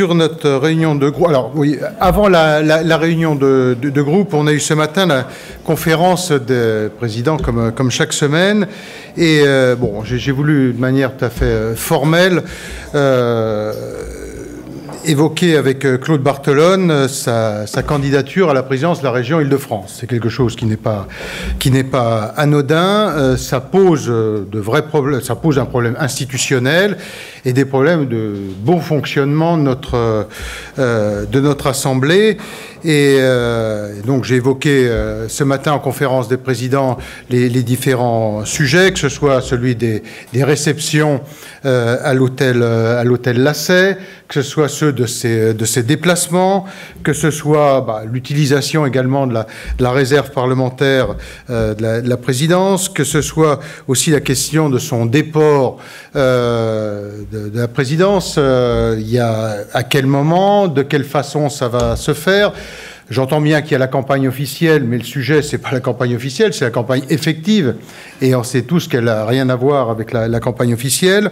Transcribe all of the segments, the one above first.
sur notre réunion de groupe, alors oui, avant la réunion de groupe, on a eu ce matin la conférence des présidents comme chaque semaine. Et bon, j'ai voulu de manière tout à fait formelle évoquer avec Claude Barthelone sa candidature à la présidence de la région Île-de-France. C'est quelque chose qui n'est pas anodin. Ça pose de vrais problèmes. Ça pose un problème institutionnel et des problèmes de bon fonctionnement de notre Assemblée. Et donc j'ai évoqué ce matin en conférence des présidents les différents sujets, que ce soit celui des réceptions à l'hôtel Lasset, que ce soit ceux de ces déplacements, que ce soit l'utilisation également de la réserve parlementaire de la présidence, que ce soit aussi la question de son déport de la présidence, à quel moment, de quelle façon ça va se faire. J'entends bien qu'il y a la campagne officielle, mais le sujet, c'est pas la campagne officielle, c'est la campagne effective. Et on sait tous qu'elle n'a rien à voir avec la campagne officielle.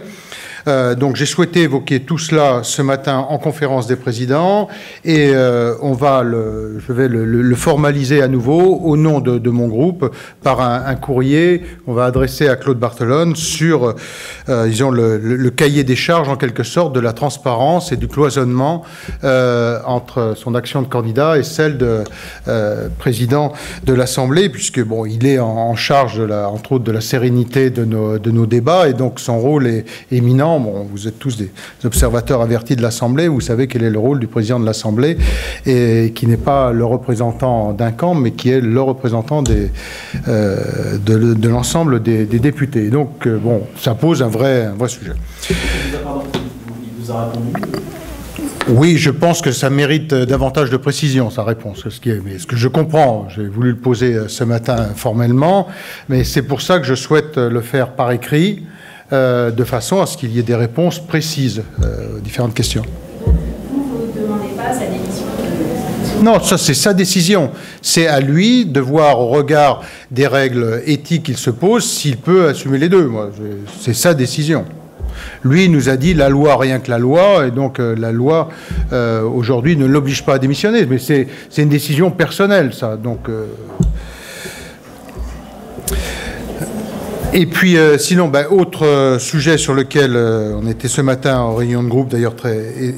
Donc j'ai souhaité évoquer tout cela ce matin en conférence des présidents et je vais le formaliser à nouveau au nom de mon groupe par un courrier qu'on va adresser à Claude Barthelone sur, disons, le cahier des charges en quelque sorte de la transparence et du cloisonnement entre son action de candidat et celle de président de l'Assemblée, puisque bon, il est en charge entre autres de la sérénité de nos débats et donc son rôle est éminent. Bon, vous êtes tous des observateurs avertis de l'Assemblée, vous savez quel est le rôle du président de l'Assemblée, et qui n'est pas le représentant d'un camp, mais qui est le représentant de l'ensemble des députés. Donc, bon, ça pose un vrai sujet. Il vous a répondu ? Oui, je pense que ça mérite davantage de précision, sa réponse. Mais ce que je comprends, j'ai voulu le poser ce matin formellement, mais c'est pour ça que je souhaite le faire par écrit, de façon à ce qu'il y ait des réponses précises aux différentes questions. Vous ne demandez pas sa démission? Non, ça c'est sa décision. C'est à lui de voir au regard des règles éthiques qu'il se pose s'il peut assumer les deux. C'est sa décision. Lui il nous a dit la loi, rien que la loi, et donc la loi aujourd'hui ne l'oblige pas à démissionner. Mais c'est une décision personnelle, ça. Donc... Et puis, sinon, autre sujet sur lequel on était ce matin en réunion de groupe, d'ailleurs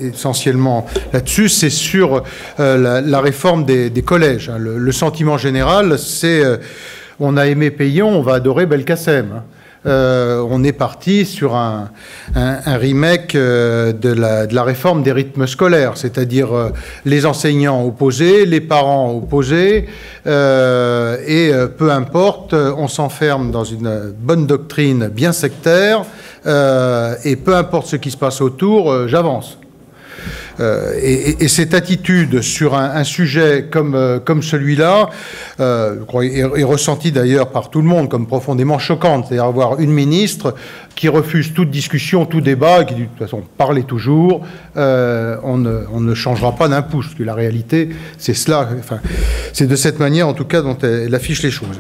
essentiellement là-dessus, c'est sur la réforme des collèges. Le sentiment général, c'est on a aimé Peillon, on va adorer Belkacem. On est parti sur un remake de la réforme des rythmes scolaires, c'est-à-dire les enseignants opposés, les parents opposés, et peu importe, on s'enferme dans une bonne doctrine bien sectaire, et peu importe ce qui se passe autour, j'avance. Et cette attitude sur un sujet comme celui-là est ressentie d'ailleurs par tout le monde comme profondément choquante. C'est-à-dire avoir une ministre qui refuse toute discussion, tout débat, qui dit de toute façon parlez toujours, on ne changera pas d'un pouce, parce que la réalité c'est cela, enfin, c'est de cette manière en tout cas dont elle affiche les choses.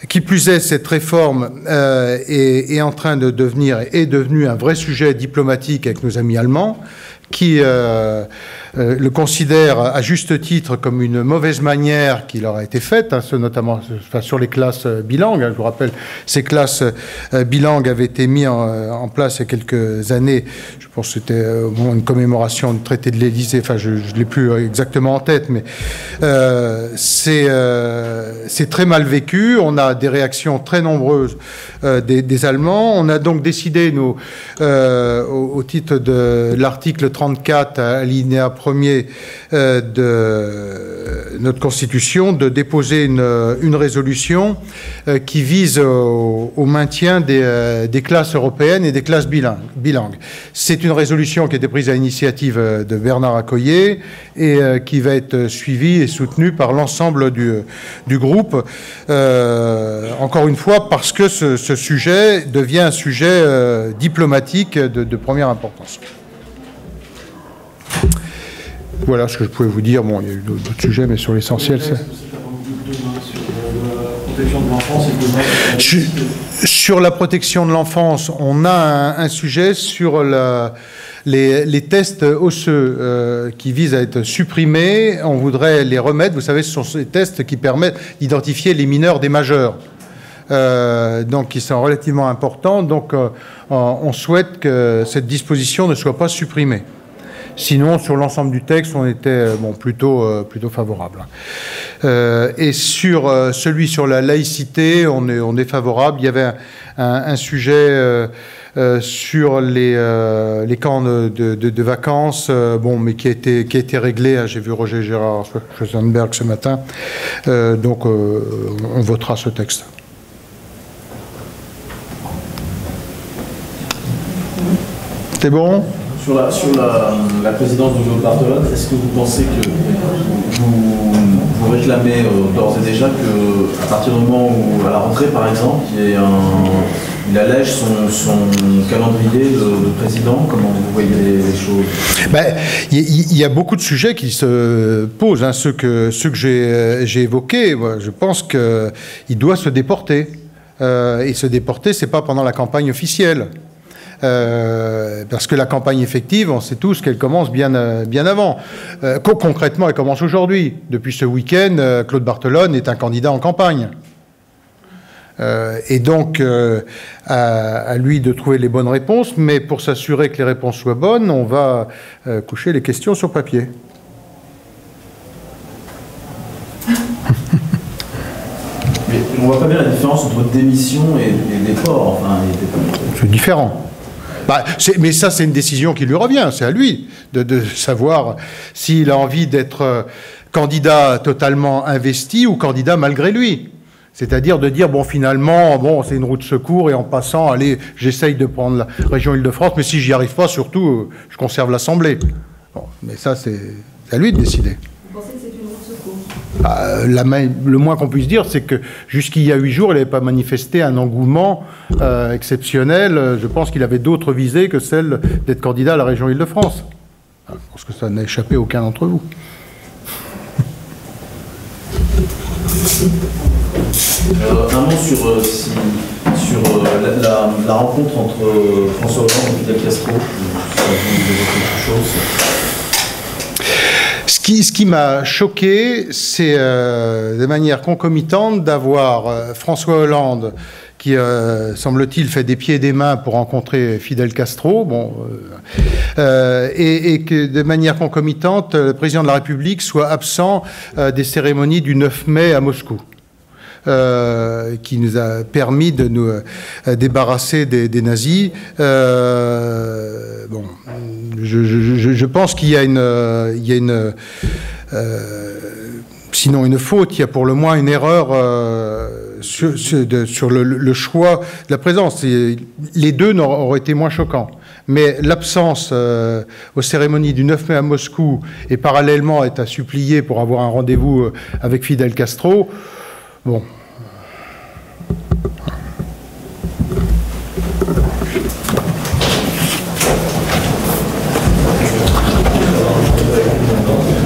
Qui plus est, cette réforme est en train de devenue un vrai sujet diplomatique avec nos amis allemands, qui le considèrent à juste titre comme une mauvaise manière qui leur a été faite, notamment sur les classes bilingues. Je vous rappelle, ces classes bilingues avaient été mises en place il y a quelques années. Je pense que c'était au moment d'une commémoration du traité de l'Élysée. Enfin, je ne l'ai plus exactement en tête, mais c'est très mal vécu. On a des réactions très nombreuses des Allemands. On a donc décidé, nous, au titre de l'article 34, alinéa 1er de notre Constitution, de déposer une résolution qui vise au maintien des classes européennes et des classes bilingues. C'est une résolution qui a été prise à l'initiative de Bernard Accoyer et qui va être suivie et soutenue par l'ensemble du groupe. Encore une fois, parce que ce sujet devient un sujet diplomatique de première importance. Voilà ce que je pouvais vous dire. Bon, il y a eu d'autres sujets, mais sur l'essentiel, c'est... Sur la protection de l'enfance, on a un sujet sur Les tests osseux qui visent à être supprimés, on voudrait les remettre. Vous savez, ce sont ces tests qui permettent d'identifier les mineurs des majeurs. Donc, qui sont relativement importants. Donc, on souhaite que cette disposition ne soit pas supprimée. Sinon, sur l'ensemble du texte, on était plutôt favorable. Et sur celui sur la laïcité, on est favorable. Il y avait un sujet sur les camps de vacances, mais qui a été réglé. J'ai vu Roger Gérard Schwarzenberg ce matin. Donc, on votera ce texte. C'est bon ? Sur la présidence de Claude Barthelone, est-ce que vous pensez que vous réclamez d'ores et déjà qu'à partir du moment où, à la rentrée par exemple, il allège son calendrier de président? Comment vous voyez les choses? Il y a beaucoup de sujets qui se posent, hein, ceux que j'ai évoqués. Je pense qu'il doit se déporter. Et se déporter, c'est pas pendant la campagne officielle. Parce que la campagne effective, on sait tous qu'elle commence bien avant. Concrètement, elle commence aujourd'hui. Depuis ce week-end, Claude Barthelone est un candidat en campagne. Et donc, à lui de trouver les bonnes réponses, mais pour s'assurer que les réponses soient bonnes, on va coucher les questions sur papier. Mais on voit pas bien la différence entre démission et déport. C'est différent. Mais ça, c'est une décision qui lui revient. C'est à lui de savoir s'il a envie d'être candidat totalement investi ou candidat malgré lui. C'est-à-dire de dire, finalement, c'est une roue de secours et en passant, allez, j'essaye de prendre la région Île-de-France, mais si j'y arrive pas, surtout, je conserve l'Assemblée. Mais ça, c'est à lui de décider. Vous pensez que c'est une roue de secours? Le moins qu'on puisse dire, c'est que jusqu'il y a 8 jours, il n'avait pas manifesté un engouement exceptionnel. Je pense qu'il avait d'autres visées que celle d'être candidat à la région Île-de-France. Je pense que ça n'a échappé à aucun d'entre vous. Un mot sur la rencontre entre François Hollande et Fidel Castro. Ça vous évoque quelque chose? Ce qui m'a choqué, c'est de manière concomitante d'avoir François Hollande qui, semble-t-il, fait des pieds et des mains pour rencontrer Fidel Castro, et que de manière concomitante, le président de la République soit absent des cérémonies du 9 mai à Moscou. Qui nous a permis de nous débarrasser des nazis. Je pense qu'il y a sinon une faute, il y a pour le moins une erreur sur le choix de la présence. Les deux auraient été moins choquants. Mais l'absence aux cérémonies du 9 mai à Moscou et parallèlement est à supplier pour avoir un rendez-vous avec Fidel Castro,